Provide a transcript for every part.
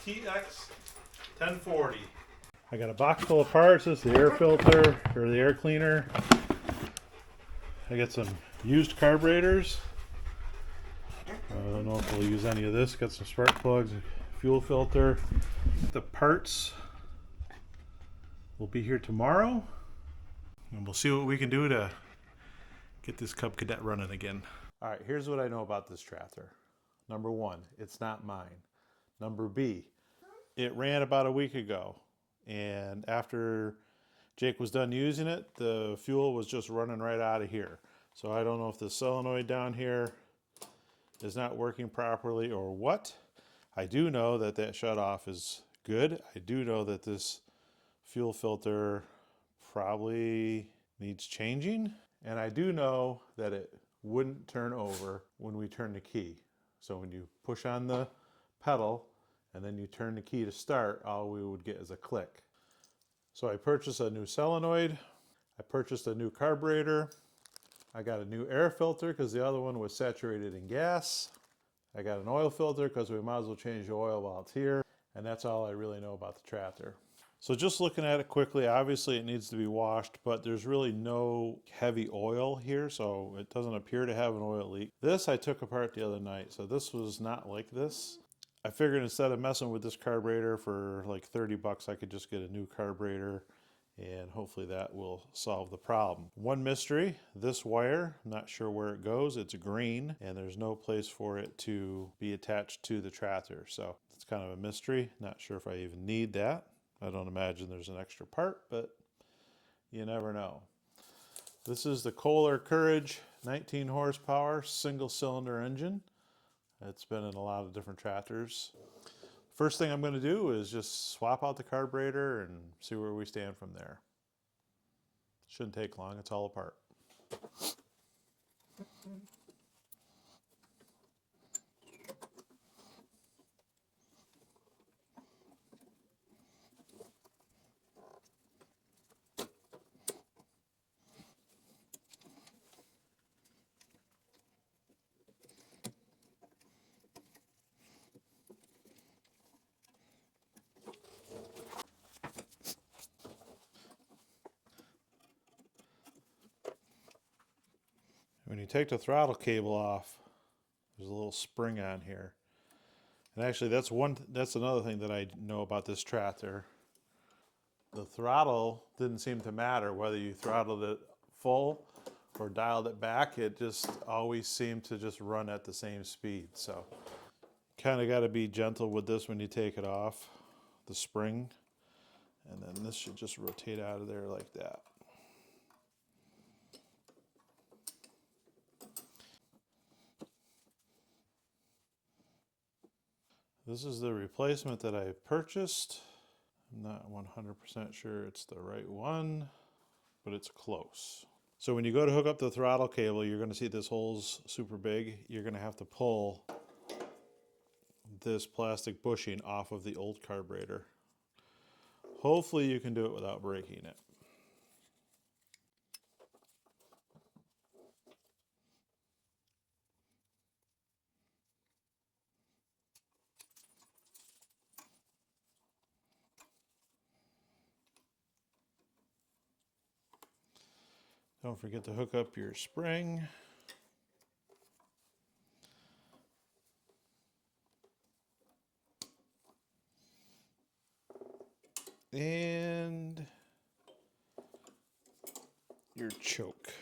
TX 1040. I got a box full of parts. This is the air filter, or the air cleaner. I got some used carburetors. I don't know if we'll use any of this. Got some spark plugs, fuel filter. The parts will be here tomorrow, and we'll see what we can do to get this Cub Cadet running again. All right, here's what I know about this tractor. Number one, it's not mine. Number B, it ran about a week ago, and after Jake was done using it, the fuel was just running right out of here. So I don't know if the solenoid down here is not working properly or what. I do know that that shutoff is good. I do know that this fuel filter probably needs changing. And I do know that it wouldn't turn over when we turn the key. So when you push on the pedal and then you turn the key to start, all we would get is a click. So I purchased a new solenoid. I purchased a new carburetor. I got a new air filter because the other one was saturated in gas. I got an oil filter because we might as well change the oil while it's here. And that's all I really know about the tractor. So just looking at it quickly, obviously it needs to be washed, but there's really no heavy oil here, so it doesn't appear to have an oil leak. This I took apart the other night, so this was not like this. I figured instead of messing with this carburetor for like 30 bucks, I could just get a new carburetor, and hopefully that will solve the problem. One mystery, this wire, I'm not sure where it goes. It's green, and there's no place for it to be attached to the tractor, so it's kind of a mystery. Not sure if I even need that. I don't imagine there's an extra part, but you never know. This is the Kohler Courage 19 horsepower single cylinder engine. It's been in a lot of different tractors. First thing I'm going to do is just swap out the carburetor and see where we stand from there. Shouldn't take long, it's all apart. When you take the throttle cable off, there's a little spring on here. And actually that's another thing that I know about this tractor. The throttle didn't seem to matter whether you throttled it full or dialed it back. It just always seemed to just run at the same speed. So kind of got to be gentle with this when you take it off, the spring. And then this should just rotate out of there like that. This is the replacement that I purchased. I'm not 100% sure it's the right one, but it's close. So when you go to hook up the throttle cable, you're going to see this hole's super big. You're going to have to pull this plastic bushing off of the old carburetor. Hopefully you can do it without breaking it. Don't forget to hook up your spring. And your choke.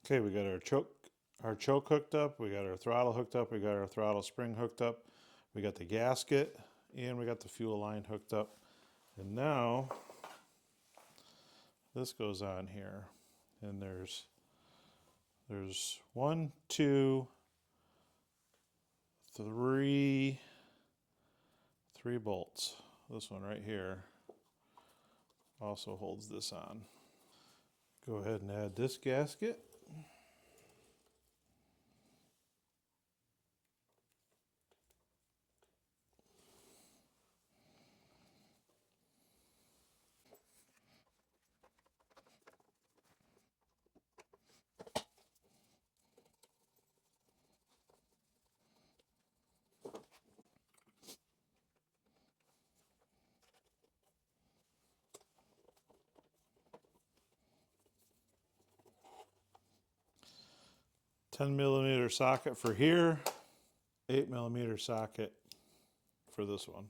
Okay, we got our choke hooked up, we got our throttle hooked up, we got our throttle spring hooked up, we got the gasket, and we got the fuel line hooked up. And now this goes on here, and there's 1, 2, 3 3 bolts. This one right here also holds this on. Go ahead and add this gasket. $10mm socket for here, 8mm socket for this one.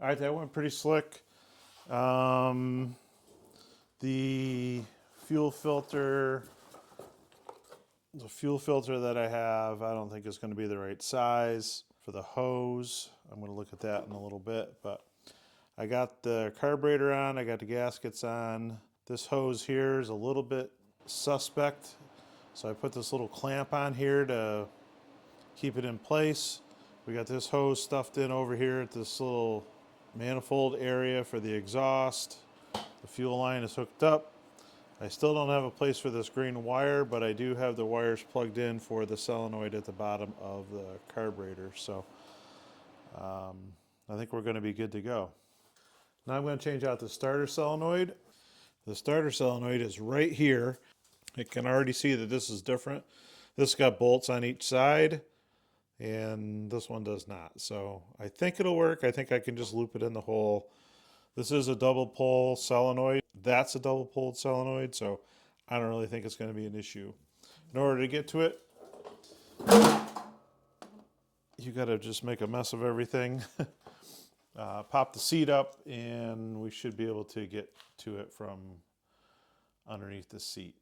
All right, that went pretty slick. The fuel filter, that I have, I don't think is going to be the right size for the hose. I'm going to look at that in a little bit, but I got the carburetor on, I got the gaskets on. This hose here is a little bit suspect, so I put this little clamp on here to keep it in place. We got this hose stuffed in over here at this little manifold area for the exhaust. The fuel line is hooked up. I still don't have a place for this green wire, but I do have the wires plugged in for the solenoid at the bottom of the carburetor. So I think we're going to be good to go. Now I'm going to change out the starter solenoid. The starter solenoid is right here. You can already see that this is different. This got bolts on each side, and this one does not. So I think it'll work. I think I can just loop it in the hole. This is a double pole solenoid. That's a double poled solenoid, so I don't really think it's going to be an issue. In order to get to it, you got to just make a mess of everything. Pop the seat up, and we should be able to get to it from underneath the seat.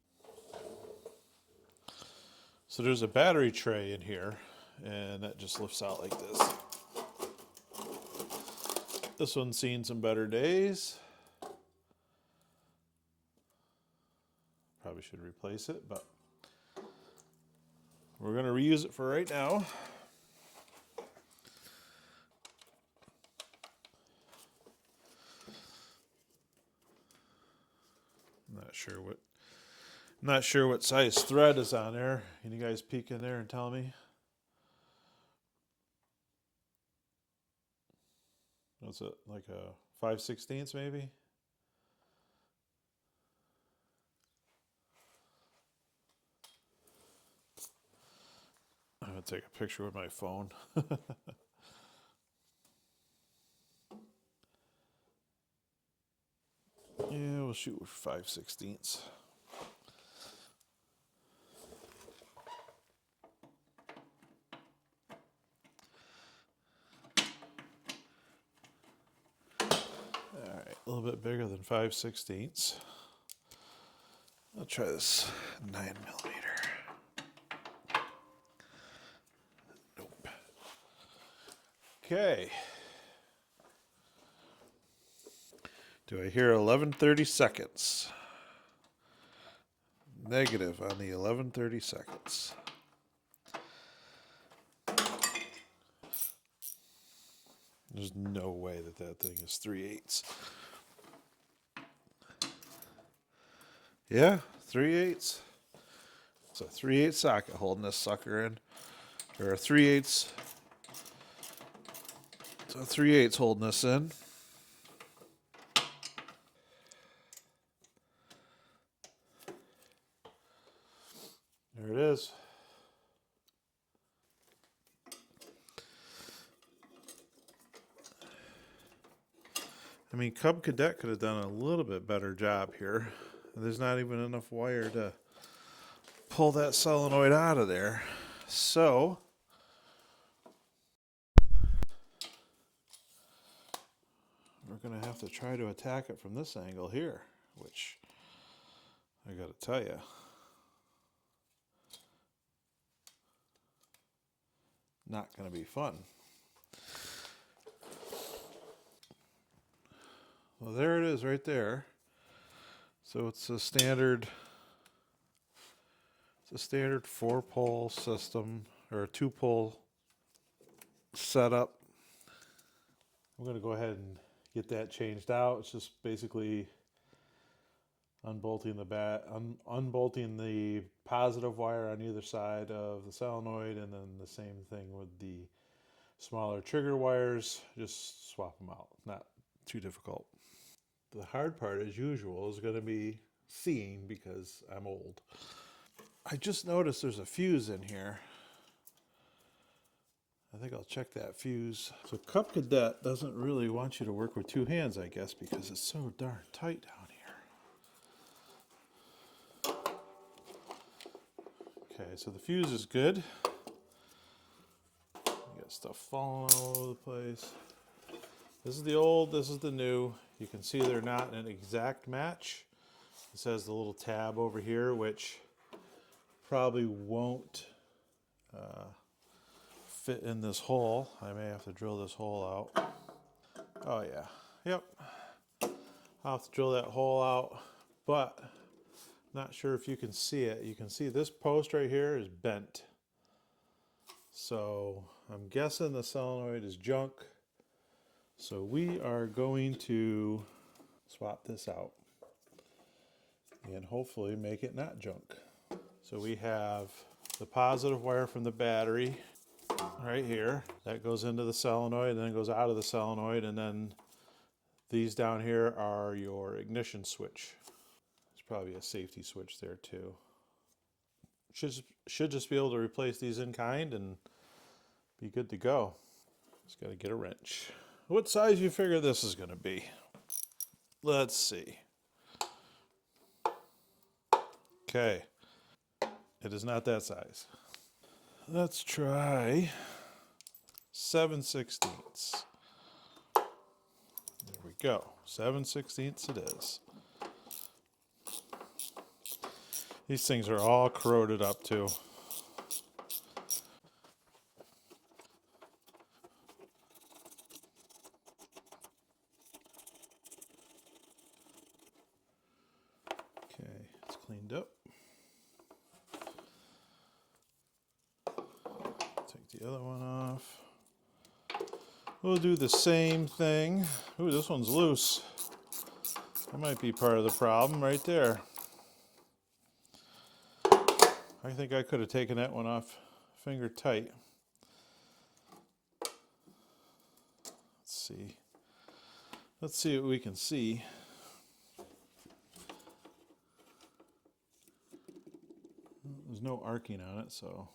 So there's a battery tray in here, and that just lifts out like this. This one's seen some better days. Probably should replace it, but we're going to reuse it for right now. Not sure what size thread is on there. Can you guys peek in there and tell me? What's it, like a 5/16 maybe? I'm gonna take a picture with my phone. Yeah, we'll shoot with 5/16. Alright, a little bit bigger than 5/16. I'll try this 9mm. Nope. Okay. Do I hear 11:30 seconds? Negative on the 11:30 seconds. There's no way that that thing is 3/8. Yeah, 3/8. It's a 3/8 socket holding this sucker in. Or a 3/8. It's a 3/8 holding this in. There it is. I mean, Cub Cadet could have done a little bit better job here. There's not even enough wire to pull that solenoid out of there. So, we're going to have to try to attack it from this angle here, which I got to tell you, not going to be fun. Well, there it is right there. So it's a standard 4-pole system, or a 2-pole setup. I'm going to go ahead and get that changed out. It's just basically unbolting the positive wire on either side of the solenoid, and then the same thing with the smaller trigger wires. Just swap them out. Not too difficult. The hard part, as usual, is going to be seeing, because I'm old. I just noticed there's a fuse in here. I think I'll check that fuse. So Cub Cadet doesn't really want you to work with 2 hands, I guess, because it's so darn tight down here. Okay, so the fuse is good. You got stuff falling all over the place. This is the old, this is the new. You can see they're not an exact match. It says the little tab over here, which probably won't fit in this hole. I may have to drill this hole out. Oh yeah, yep. I'll have to drill that hole out, but not sure if you can see it. You can see this post right here is bent. So I'm guessing the solenoid is junk. So we are going to swap this out and hopefully make it not junk. So we have the positive wire from the battery right here. That goes into the solenoid and then goes out of the solenoid, and then these down here are your ignition switch. There's probably a safety switch there too. Should just be able to replace these in kind and be good to go. Just got to get a wrench. What size you figure this is going to be? Let's see. Okay. It is not that size. Let's try 7/16. There we go. 7/16 it is. These things are all corroded up too. Okay, it's cleaned up. Take the other one off. We'll do the same thing. Ooh, this one's loose. That might be part of the problem right there. I think I could have taken that one off finger tight. Let's see. Let's see what we can see. There's no arcing on it, so.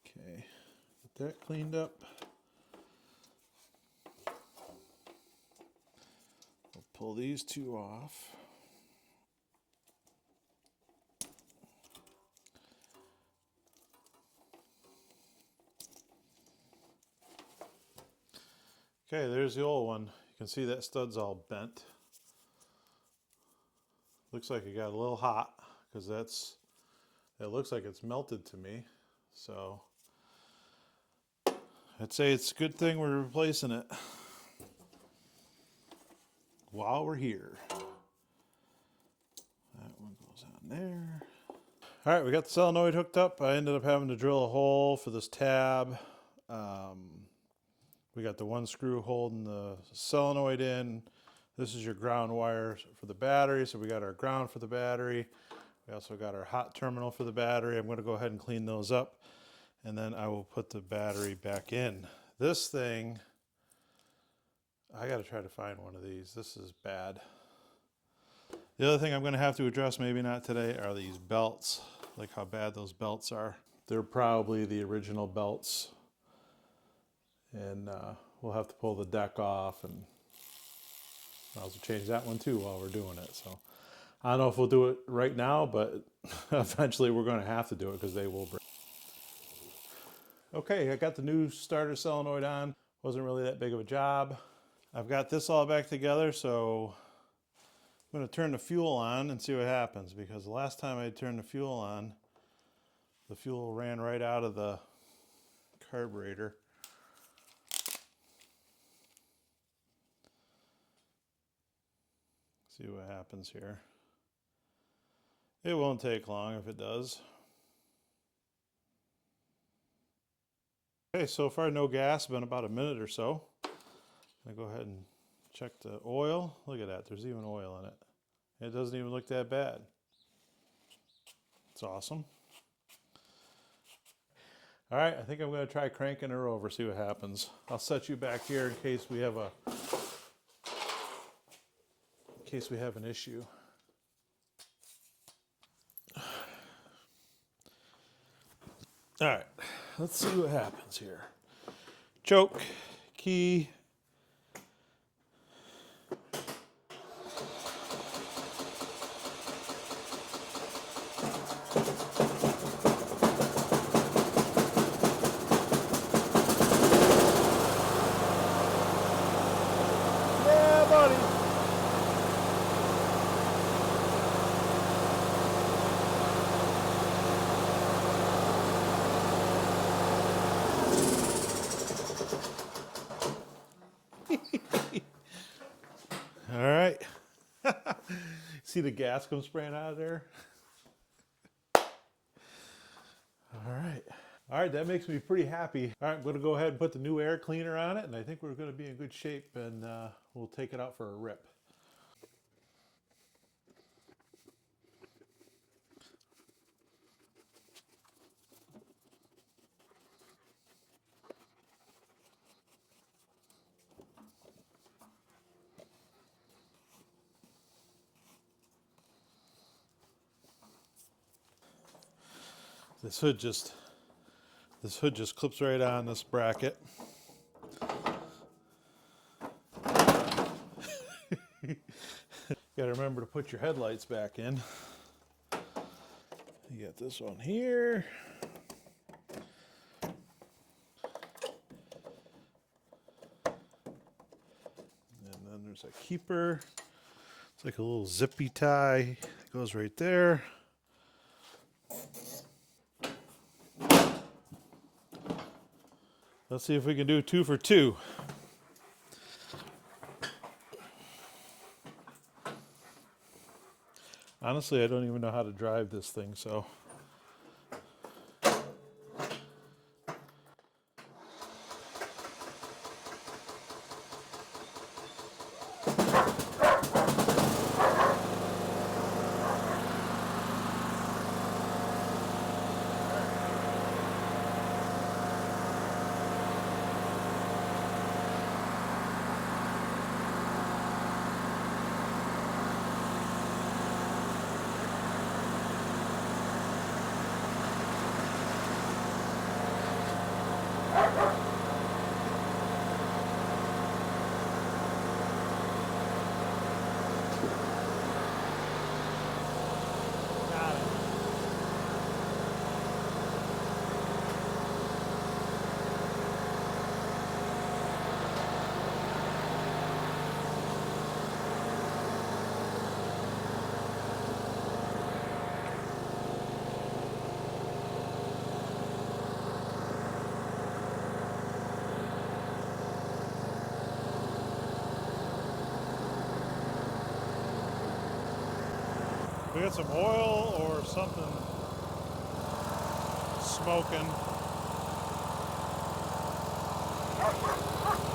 Okay, get that cleaned up. We'll pull these two off. Okay, there's the old one. You can see that stud's all bent. Looks like it got a little hot because it looks like it's melted to me. So I'd say it's a good thing we're replacing it while we're here. That one goes on there. All right, we got the solenoid hooked up. I ended up having to drill a hole for this tab. We got the one screw holding the solenoid in. This is your ground wire for the battery. So we got our ground for the battery. We also got our hot terminal for the battery. I'm going to go ahead and clean those up, and then I will put the battery back in. This thing, I got to try to find one of these. This is bad. The other thing I'm going to have to address, maybe not today, are these belts. Like how bad those belts are. They're probably the original belts. And we'll have to pull the deck off, and I'll also change that one too while we're doing it. So I don't know if we'll do it right now, but eventually we're going to have to do it because they will break. Okay, I got the new starter solenoid on. Wasn't really that big of a job. I've got this all back together, so I'm going to turn the fuel on and see what happens, because the last time I turned the fuel on, the fuel ran right out of the carburetor. See what happens here. It won't take long if it does. Okay, so far no gas, been about a minute or so. I go ahead and check the oil. Look at that, there's even oil in it. It doesn't even look that bad. It's awesome. All right, I think I'm going to try cranking her over, see what happens. I'll set you back here in case we have an issue. All right, let's see what happens here. Choke, key. Yeah, buddy. All right. See the gas come spraying out of there? All right. All right, that makes me pretty happy. All right, I'm going to go ahead and put the new air cleaner on it, and I think we're going to be in good shape, and we'll take it out for a rip. This hood just clips right on this bracket. Got to remember to put your headlights back in. You got this one here. And then there's a keeper. It's like a little zippy tie. It goes right there. Let's see if we can do 2 for 2. Honestly, I don't even know how to drive this thing, so. We got some oil or something smoking.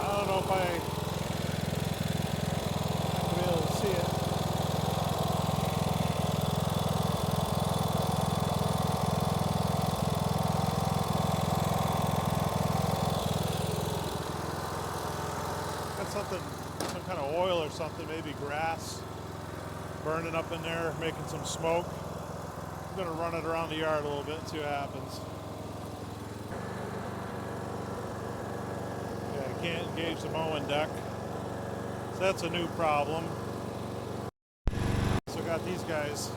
I don't know if I'll be able to see it. Got something, some kind of oil or something, maybe grass. Burning up in there, making some smoke. I'm going to run it around the yard a little bit and see what happens. Yeah, I can't engage the mowing deck. So that's a new problem. So got got these guys.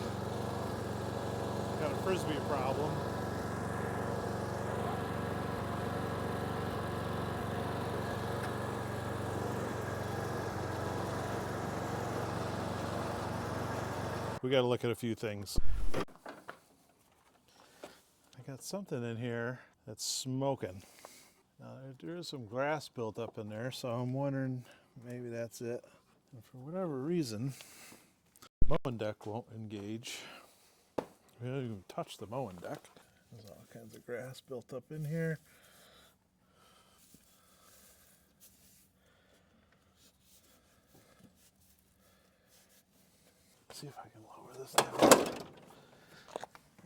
Got a frisbee problem. We got to look at a few things. I got something in here that's smoking. Now there is some grass built up in there, so I'm wondering maybe that's it. And for whatever reason, the mowing deck won't engage. We don't even touch the mowing deck. There's all kinds of grass built up in here. Let's see if I can lower this down.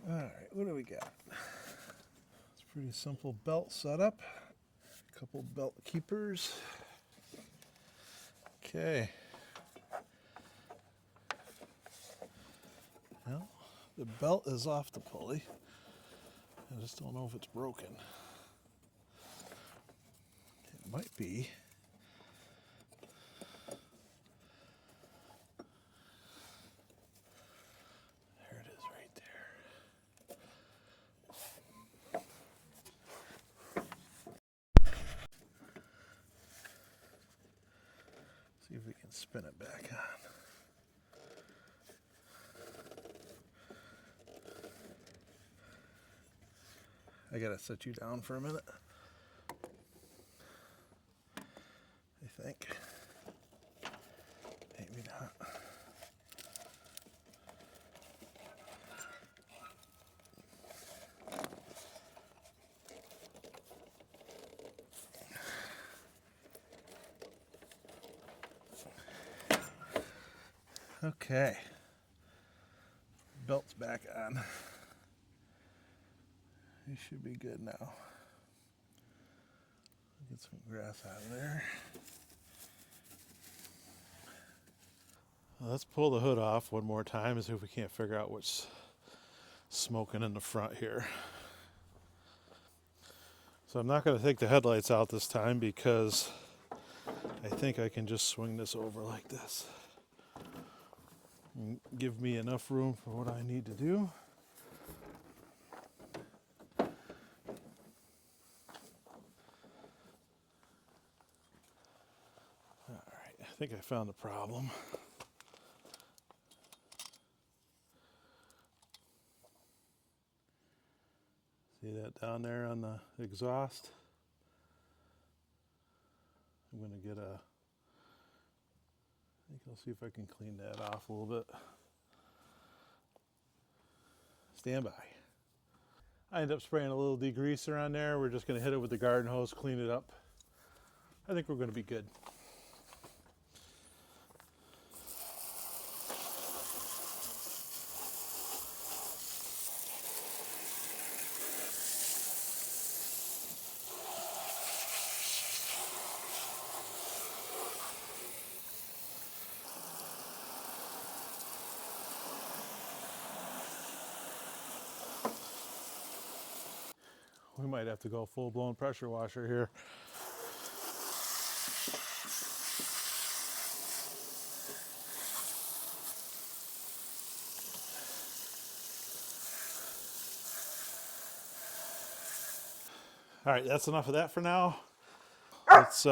Alright, what do we got? It's a pretty simple belt setup. A couple belt keepers. Okay. Well, the belt is off the pulley. I just don't know if it's broken. It might be. There it is right there. See if we can spin it back on. I gotta set you down for a minute. I think. Maybe not. Okay. Belt's back on. You should be good now. Get some grass out of there. Well, let's pull the hood off one more time and see if we can't figure out what's smoking in the front here. So I'm not going to take the headlights out this time because I think I can just swing this over like this. And give me enough room for what I need to do. I think I found the problem. See that down there on the exhaust? I'm going to get I think I'll see if I can clean that off a little bit. Stand by. I end up spraying a little degreaser on there. We're just going to hit it with the garden hose, clean it up. I think we're going to be good. We might have to go full-blown pressure washer here. All right, that's enough of that for now. Let's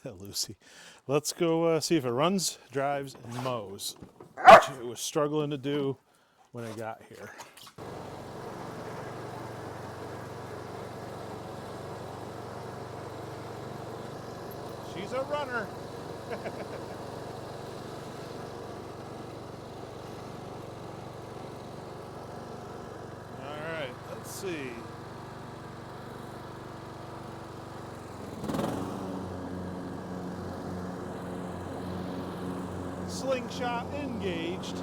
Lucy. Let's go see if it runs, drives, and mows, which it was struggling to do when I got here. She's a runner. All right, let's see. Slingshot engaged.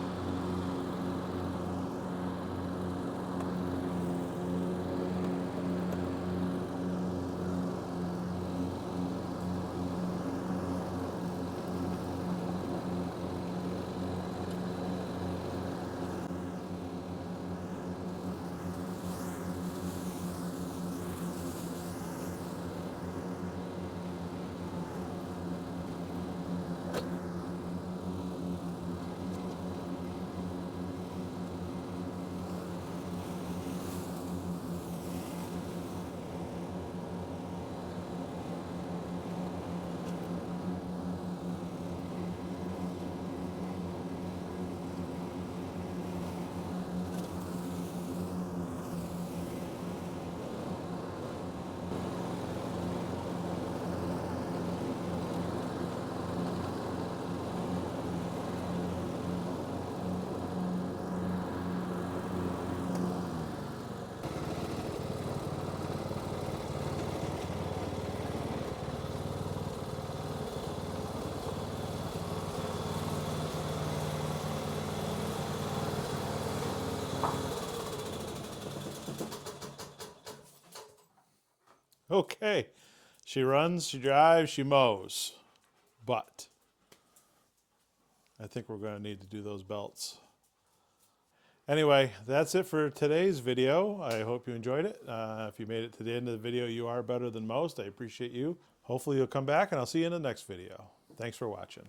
okay. She runs, she drives, she mows. But I think we're going to need to do those belts. Anyway, that's it for today's video. I hope you enjoyed it. If you made it to the end of the video, you are better than most. I appreciate you. Hopefully you'll come back, and I'll see you in the next video. Thanks for watching.